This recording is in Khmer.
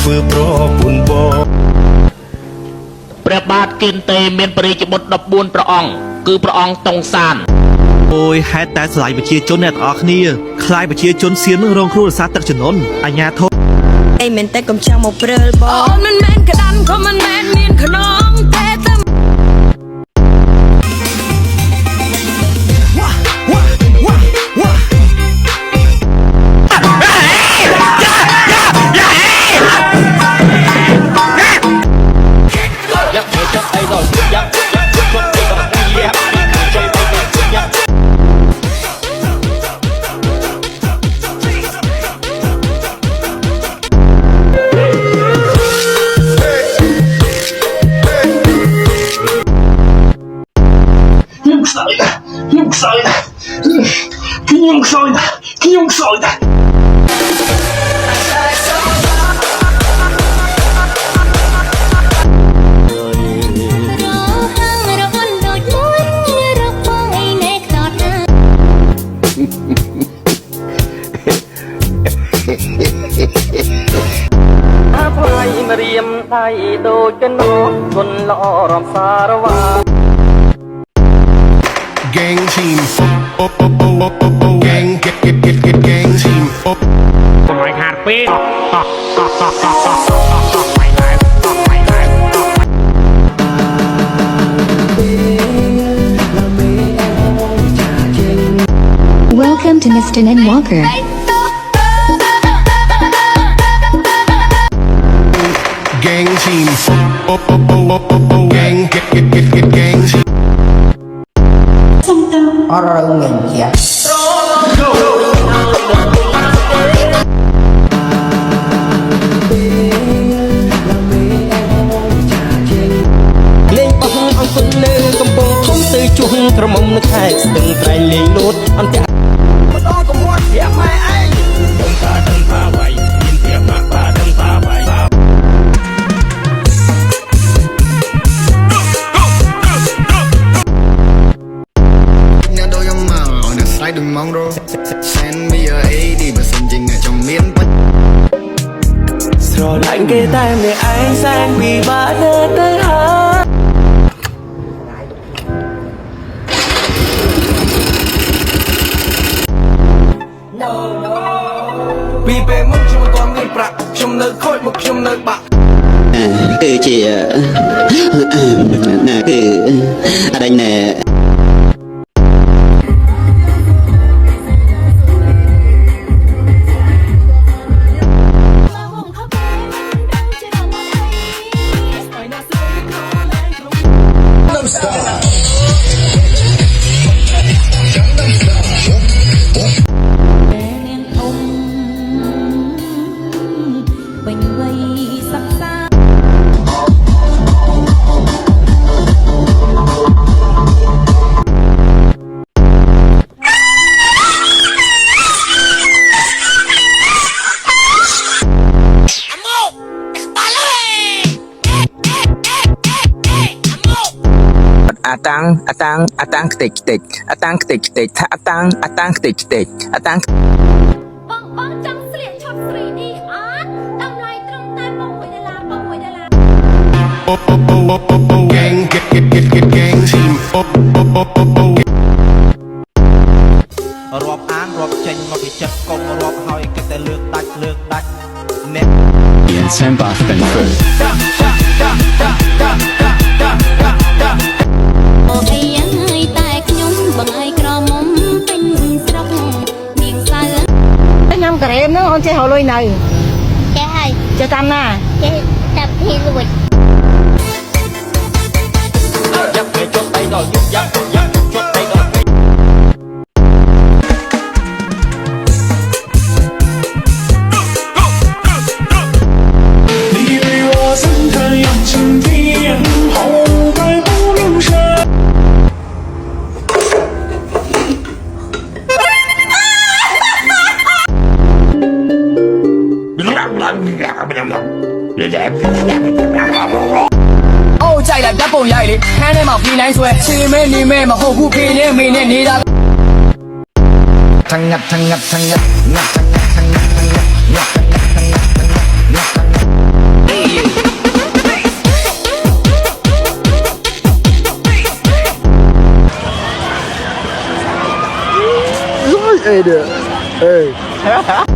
ធ្វើប្រពន្ធបងព្រះបាទគិនតេមានព្រះរាជបុត្រ14ព្រះអង្គគឺព្រះអង្គតុងសានអូយហេតុតែស្រឡាញ់ប្រជាជនអ្នកទាំងអស់គ្នាខ្លាយប្រជាជនសៀននឹងរងគ្រោះដោយសារទឹកជំនន់អាញាធិបអីមែនតែកុំចាំមកព្រើលបងអូនមិនមែនក្តាន់ក៏មិនមែនមានខ្នងតែខ្ញុំខ្សោយណាស់អាផ្លៃមរៀមដៃដូចកណោគុណល្អរំសារវ៉ាGang team Gang team កុំឲ្យខាតពេក Welcome to Mr. Nen Walker. Gang team Gang team អររងងជាលេងអស់អង្គលើកំពង់ធំទៅជួងក្រមុំនៅខែស្ទឹងត្រែងលេងលូតអន្តៈម្ដងកំវត្តជាម៉ែឯងដឹងថាវៃមានព្រាបបាដឹងថាវៃđừng mong rồi send me a AD បើសិនជាអ្នកចង់មានស្រឡាញ់គេតែម្នាក់ឯងសែងពិបាកណាស់ទៅហើយពីពេលមុនខ្ញុំមិនទាន់មានប្រាក់ខ្ញុំនៅខូចមកខ្ញុំនៅបាក់គឺជាណាគឺអរិញណែអតាំងខ្ទេចអតាំងខ្ទេចថាអតាំងខ្ទេចអតាំងបងចង់ស្លៀកឈុតស្រីនេះអត់តម្លៃត្រឹមតែ$1។ Gang team រាប់អានរាប់ចេញមកពីចិត្តកុំរាប់ហើយគិតតែលើកដាច់អ្នក Bien Semper Spencer អូអីយ៉ាងហើយតែខ្ញុំបងឲ្យក្រមុំពេញស្រុកនាងសៅញ៉ាំការ៉េមហ្នឹងអូនចេះរលុយនៅចេះហើយចេះតាមណាចេះតាមភីលួចយ៉ាប់ទៅចុះដៃដល់យ៉ាប់ចុះដៃដល់你为我怎可用情敌后悔不留神哦，再来打不来的，看你毛皮难说，吃没你没毛后骨皮你没你的。Thằng ngặt អ Hey there. Hey.